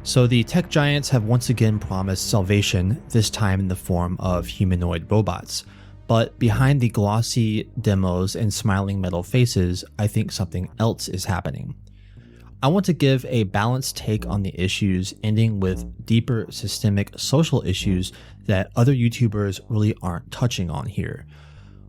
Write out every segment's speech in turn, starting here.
So the tech giants have once again promised salvation, this time in the form of humanoid robots. But behind the glossy demos and smiling metal faces, I think something else is happening. I want to give a balanced take on the issues, ending with deeper systemic social issues that other YouTubers really aren't touching on here.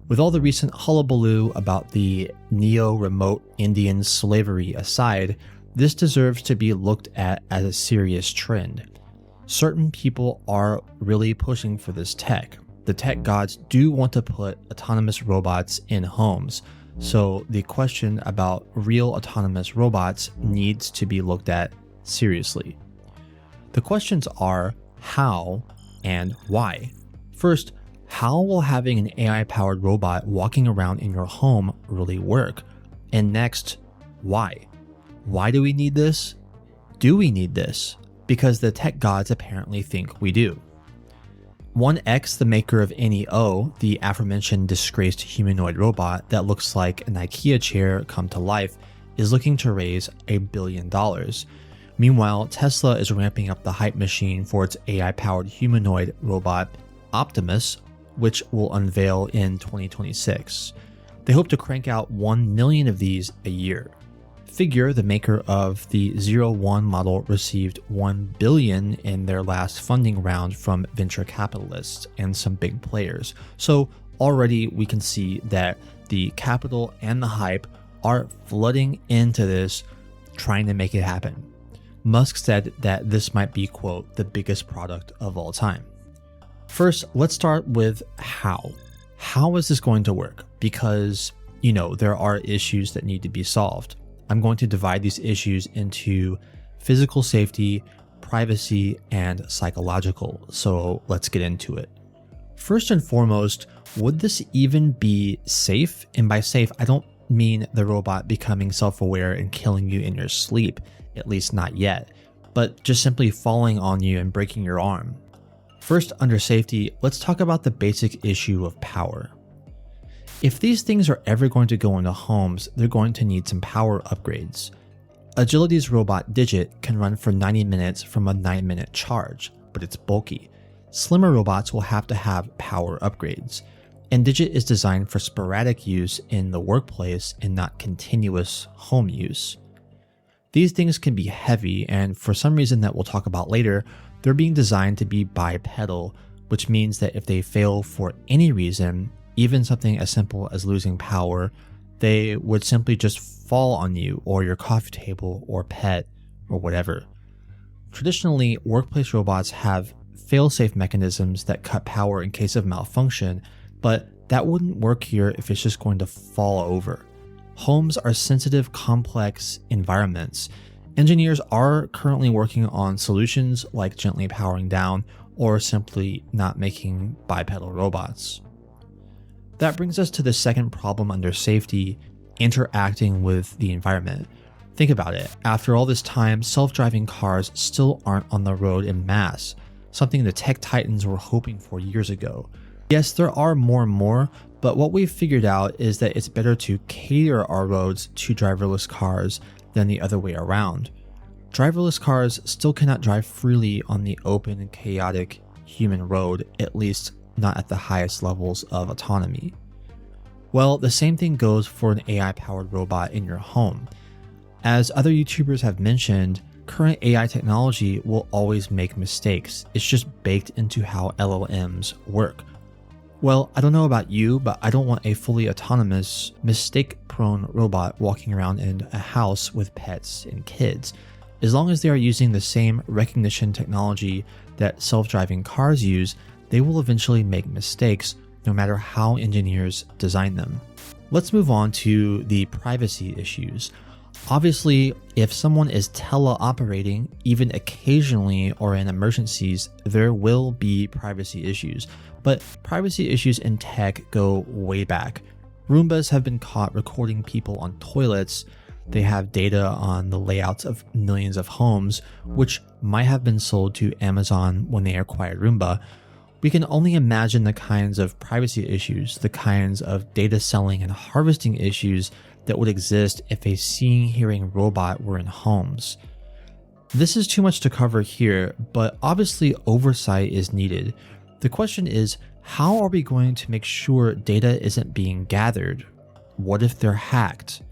With all the recent hullabaloo about the neo-remote Indian slavery aside, this deserves to be looked at as a serious trend. Certain people are really pushing for this tech. The tech gods do want to put autonomous robots in homes, so the question about real autonomous robots needs to be looked at seriously. The questions are how and why. First, how will having an AI-powered robot walking around in your home really work? And next, why? Why do we need this? Do we need this? Because the tech gods apparently think we do. 1X, the maker of NEO, the aforementioned disgraced humanoid robot that looks like an IKEA chair come to life, is looking to raise $1 billion. Meanwhile, Tesla is ramping up the hype machine for its AI-powered humanoid robot, Optimus, which will unveil in 2026. They hope to crank out 1 million of these a year. Figure, the maker of the 01 model, received $1 billion in their last funding round from venture capitalists and some big players. So already we can see that the capital and the hype are flooding into this, trying to make it happen. Musk said that this might be, quote, the biggest product of all time. First, let's start with how. How is this going to work? Because, there are issues that need to be solved. I'm going to divide these issues into physical safety, privacy, and psychological, so let's get into it. First and foremost, would this even be safe? And by safe, I don't mean the robot becoming self-aware and killing you in your sleep, at least not yet, but just simply falling on you and breaking your arm. First, under safety, let's talk about the basic issue of power. If these things are ever going to go into homes, they're going to need some power upgrades. Agility's robot Digit can run for 90 minutes from a 9-minute charge, but it's bulky. Slimmer robots will have to have power upgrades, and Digit is designed for sporadic use in the workplace and not continuous home use. These things can be heavy, and for some reason that we'll talk about later, they're being designed to be bipedal, which means that if they fail for any reason, even something as simple as losing power, they would simply just fall on you or your coffee table or pet or whatever. Traditionally, workplace robots have fail-safe mechanisms that cut power in case of malfunction, but that wouldn't work here if it's just going to fall over. Homes are sensitive, complex environments. Engineers are currently working on solutions like gently powering down or simply not making bipedal robots. That brings us to the second problem under safety, interacting with the environment. Think about it. After all this time, self-driving cars still aren't on the road in mass, something the tech titans were hoping for years ago. Yes, there are more and more, but what we've figured out is that it's better to cater our roads to driverless cars than the other way around. Driverless cars still cannot drive freely on the open and chaotic human road, at least not at the highest levels of autonomy. Well, the same thing goes for an AI-powered robot in your home. As other YouTubers have mentioned, current AI technology will always make mistakes. It's just baked into how LLMs work. Well, I don't know about you, but I don't want a fully autonomous, mistake-prone robot walking around in a house with pets and kids. As long as they are using the same recognition technology that self-driving cars use, they will eventually make mistakes no matter how engineers design them. Let's move on to the privacy issues. Obviously, if someone is teleoperating, even occasionally or in emergencies, there will be privacy issues. But privacy issues in tech go way back. Roombas have been caught recording people on toilets. They have data on the layouts of millions of homes, which might have been sold to Amazon when they acquired Roomba. We can only imagine the kinds of privacy issues, the kinds of data selling and harvesting issues that would exist if a seeing, hearing robot were in homes. This is too much to cover here, but obviously oversight is needed. The question is, how are we going to make sure data isn't being gathered? What if they're hacked?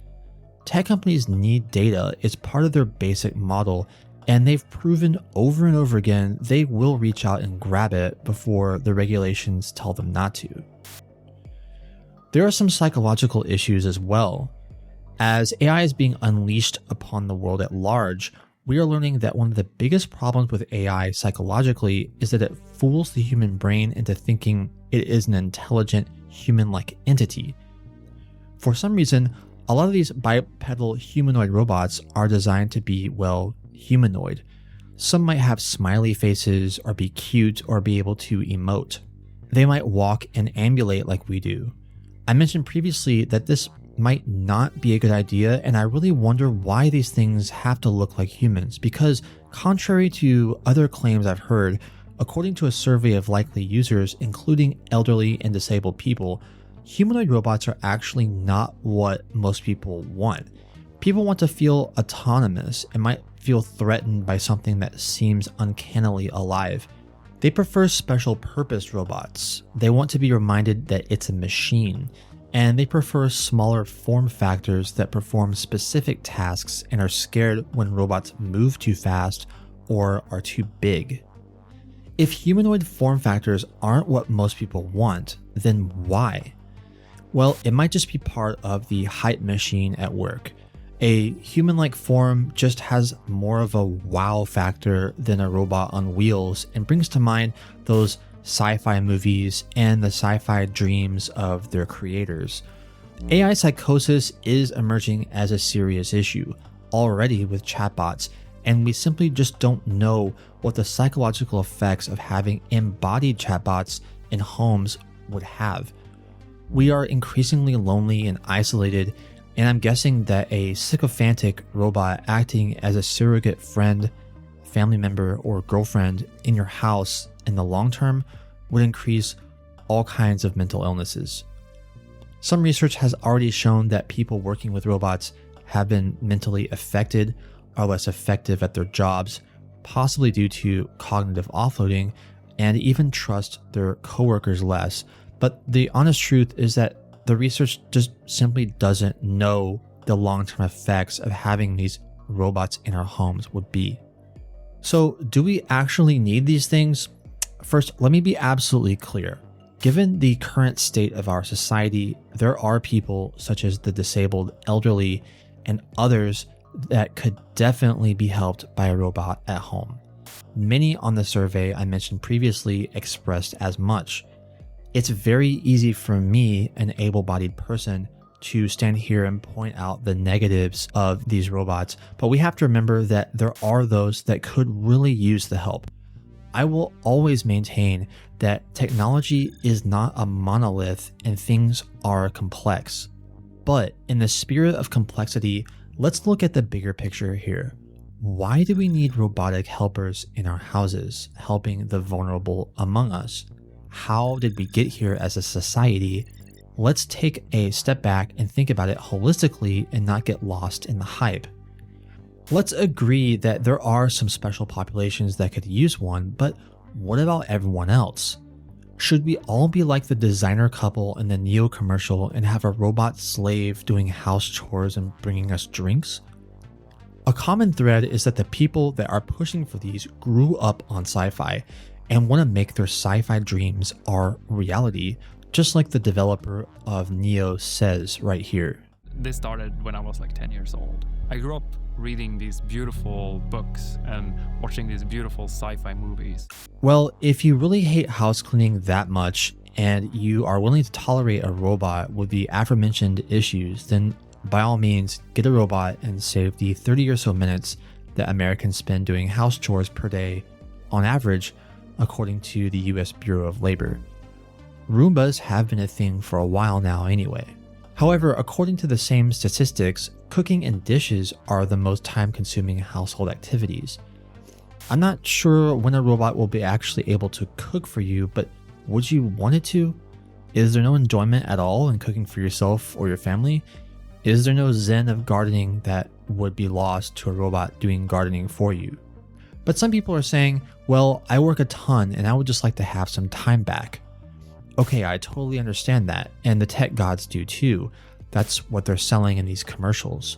Tech companies need data, it's part of their basic model, and they've proven over and over again they will reach out and grab it before the regulations tell them not to. There are some psychological issues as well. As AI is being unleashed upon the world at large, we are learning that one of the biggest problems with AI psychologically is that it fools the human brain into thinking it is an intelligent, human-like entity. For some reason, a lot of these bipedal humanoid robots are designed to be, well, humanoid. Some might have smiley faces or be cute or be able to emote. They might walk and ambulate like we do. I mentioned previously that this might not be a good idea, and I really wonder why these things have to look like humans, because contrary to other claims I've heard, according to a survey of likely users, including elderly and disabled people, humanoid robots are actually not what most people want. People want to feel autonomous and might feel threatened by something that seems uncannily alive. They prefer special purpose robots. They want to be reminded that it's a machine. And they prefer smaller form factors that perform specific tasks and are scared when robots move too fast or are too big. If humanoid form factors aren't what most people want, then why? Well, it might just be part of the hype machine at work. A human-like form just has more of a wow factor than a robot on wheels and brings to mind those sci-fi movies and the sci-fi dreams of their creators. AI psychosis is emerging as a serious issue already with chatbots, and we simply just don't know what the psychological effects of having embodied chatbots in homes would have. We are increasingly lonely and isolated, and I'm guessing that a sycophantic robot acting as a surrogate friend, family member, or girlfriend in your house in the long term would increase all kinds of mental illnesses. Some research has already shown that people working with robots have been mentally affected, are less effective at their jobs, possibly due to cognitive offloading, and even trust their coworkers less. But the honest truth is that the research just simply doesn't know the long-term effects of having these robots in our homes would be. So, do we actually need these things? First, let me be absolutely clear. Given the current state of our society, there are people such as the disabled, elderly, and others that could definitely be helped by a robot at home. Many on the survey I mentioned previously expressed as much. It's very easy for me, an able-bodied person, to stand here and point out the negatives of these robots, but we have to remember that there are those that could really use the help. I will always maintain that technology is not a monolith and things are complex. But in the spirit of complexity, let's look at the bigger picture here. Why do we need robotic helpers in our houses, helping the vulnerable among us? How did we get here as a society? Let's take a step back and think about it holistically and not get lost in the hype. Let's agree that there are some special populations that could use one, but what about everyone else? Should we all be like the designer couple in the Neo commercial and have a robot slave doing house chores and bringing us drinks? A common thread is that the people that are pushing for these grew up on sci-fi and want to make their sci-fi dreams our reality, just like the developer of Neo says right here. This started when I was like 10 years old. I grew up reading these beautiful books and watching these beautiful sci-fi movies. Well, if you really hate house cleaning that much and you are willing to tolerate a robot with the aforementioned issues, then by all means, get a robot and save the 30 or so minutes that Americans spend doing house chores per day on average, according to the US Bureau of Labor. Roombas have been a thing for a while now anyway. However, according to the same statistics, cooking and dishes are the most time-consuming household activities. I'm not sure when a robot will be actually able to cook for you, but would you want it to? Is there no enjoyment at all in cooking for yourself or your family? Is there no zen of gardening that would be lost to a robot doing gardening for you? But some people are saying, well, I work a ton and I would just like to have some time back. Okay, I totally understand that, and the tech gods do too. That's what they're selling in these commercials.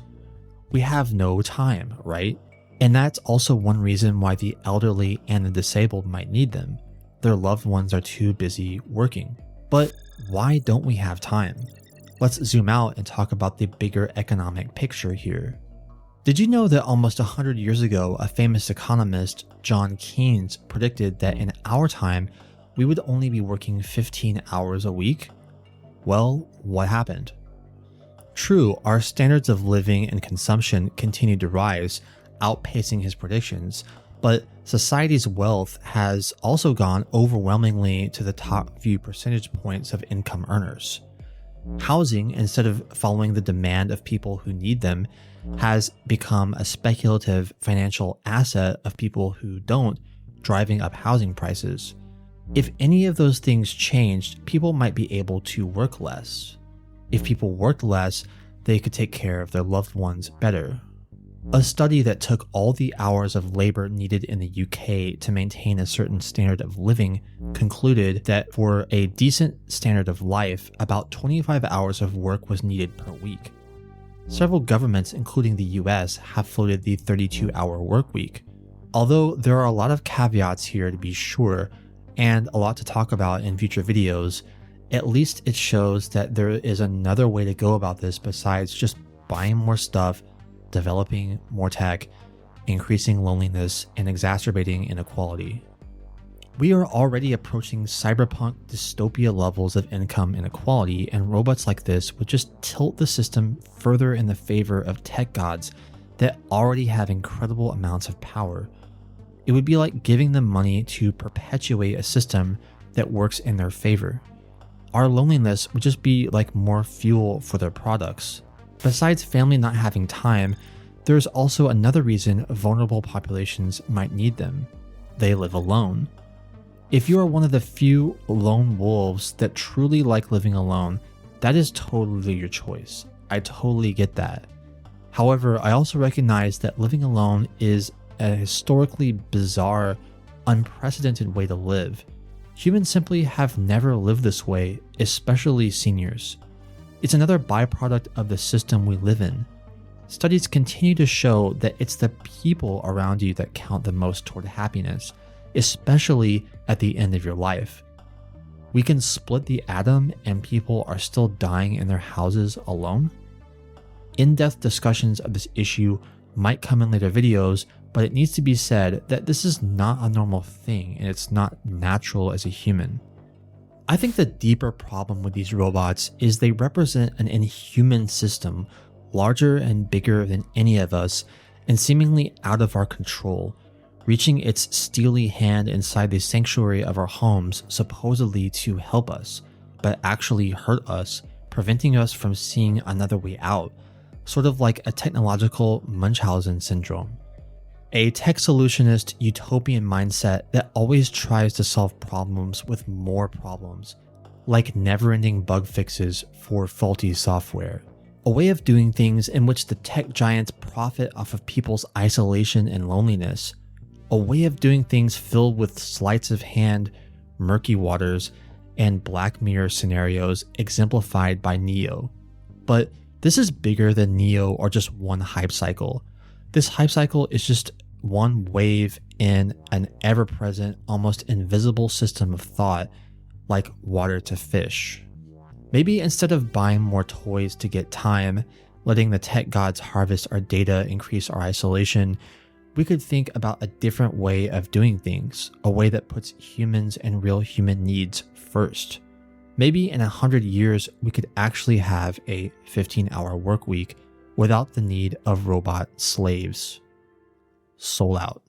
We have no time, right? And that's also one reason why the elderly and the disabled might need them. Their loved ones are too busy working. But why don't we have time? Let's zoom out and talk about the bigger economic picture here. Did you know that almost 100 years ago, a famous economist, John Keynes, predicted that in our time, we would only be working 15 hours a week? Well, what happened? True, our standards of living and consumption continued to rise, outpacing his predictions, but society's wealth has also gone overwhelmingly to the top few percentage points of income earners. Housing, instead of following the demand of people who need them, has become a speculative financial asset of people who don't, driving up housing prices. If any of those things changed, people might be able to work less. If people worked less, they could take care of their loved ones better. A study that took all the hours of labor needed in the UK to maintain a certain standard of living concluded that for a decent standard of life, about 25 hours of work was needed per week. Several governments, including the US, have floated the 32-hour work week. Although there are a lot of caveats here to be sure, and a lot to talk about in future videos, at least it shows that there is another way to go about this besides just buying more stuff, developing more tech, increasing loneliness, and exacerbating inequality. We are already approaching cyberpunk dystopia levels of income inequality, and robots like this would just tilt the system further in the favor of tech gods that already have incredible amounts of power. It would be like giving them money to perpetuate a system that works in their favor. Our loneliness would just be like more fuel for their products. Besides family not having time, there's also another reason vulnerable populations might need them. They live alone. If you are one of the few lone wolves that truly like living alone, that is totally your choice. I totally get that. However, I also recognize that living alone is a historically bizarre, unprecedented way to live. Humans simply have never lived this way, especially seniors. It's another byproduct of the system we live in. Studies continue to show that it's the people around you that count the most toward happiness, especially at the end of your life. We can split the atom and people are still dying in their houses alone? In-depth discussions of this issue might come in later videos, but it needs to be said that this is not a normal thing and it's not natural as a human. I think the deeper problem with these robots is they represent an inhuman system, larger and bigger than any of us, and seemingly out of our control, reaching its steely hand inside the sanctuary of our homes supposedly to help us, but actually hurt us, preventing us from seeing another way out, sort of like a technological Munchausen syndrome. A tech solutionist utopian mindset that always tries to solve problems with more problems, like never-ending bug fixes for faulty software. A way of doing things in which the tech giants profit off of people's isolation and loneliness. A way of doing things filled with sleights of hand, murky waters, and Black Mirror scenarios exemplified by Neo. But this is bigger than Neo or just one hype cycle. This hype cycle is just one wave in an ever-present, almost invisible system of thought, like water to fish. Maybe instead of buying more toys to get time, letting the tech gods harvest our data, increase our isolation, we could think about a different way of doing things, a way that puts humans and real human needs first. Maybe in 100 years, we could actually have a 15-hour work week without the need of robot slaves. Soul out.